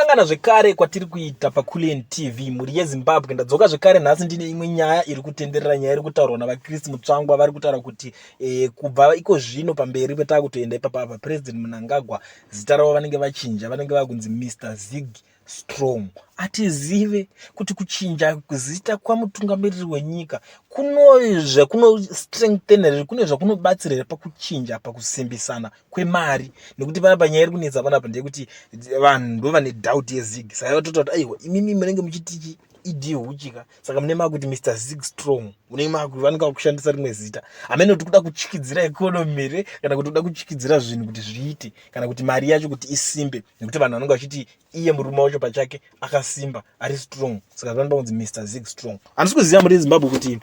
Tasangana zvekare kwatiri kuita paCoolN TV muri yeZimbabwe. Ndadzoka zvekare nhasi ndine imwe nyaya iri kutenderera, nyaya iri kutaurwa navaKristu Mutsvangwa. Vari kutaura kuti kubva iko zvino pamberi petava kutoenda ipapa President Mnangagwa zita ravo vanenge vachinja, vanenge vakunzi Mr. Zig Strong. Atizive kuti kuchinja kuzita kwamutungamiriri wenyika kuno strengthen, kune zvakunobatsira pakuchinja, pakusimbisana kwemari. Nekuti pana panyaya iri kunetsa panapa ndeyekuti vanhu ndo vane doubt yeZig. Saka tototi aiwa, imimi munenge muchiti idhi huchika, saka mune makuti Mr. Zig Strong, mune makuti vanenge kushandisa rimwe zita. Hamene kuti kuda kuchikidzira economy here, kana kuti kuda kuchikidzira zvinhu kuti zviite, kana kuti mari yacho kuti isimbe. Nekuti vanhu vanenge vachiti iye murume wacho pachake akasimba, ari strong, saka vanoda kunzi Mr. Zig Strong. Handisi kuziva muri Zimbabwe kuti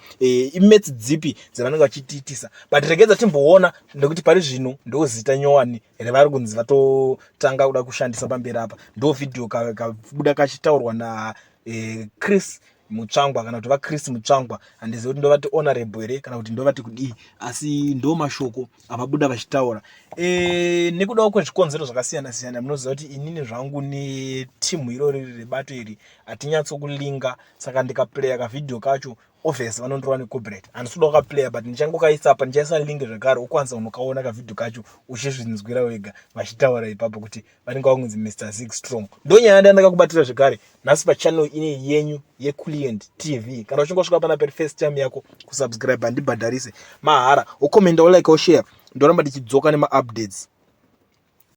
imets dzipi dzavanenge vachitiitisa, but regedza timboona, nekuti pari zvino ndo zita nyowani revari kunzi vatotanga kuda kushandisa pamberi apa. Ndo vhidhiyo kabuda kachitaurwa na Chris Mutsvangwa, kana kuti vaChris Mutsvangwa. Handizivi kuti ndovati honorable here kana kuti ndovati kudii, asi ndo mashoko avabuda vachitaura. Nekudawo kwezvikonzero zvakasiyana siyana, munoziva kuti inini zvangu netimu irori rebato iri hatinyatsokulinga, saka ndikaplaya kavhidhiyo kacho obviously vanondorwa necopyright. Handisi kuda kukaplaya, but ndichangokaisa apa, ndichaisa lingi zvakare, ukwanisa kunokaona kavhidhiyo kacho uchizvinzwira wega vachitaura ipapo kuti vanenge vakunzi Mr. Zig Strong. Ndo nyaya ndandakakubatira zvakare nhasi pachannel ine yenyu yeCoolN TV. Kana uchingosvika pana peri first time yako, kusubscribe handibhadharise, mahara, ukomenda, ulike, ushare. Ndoramba ndichidzoka nema updates.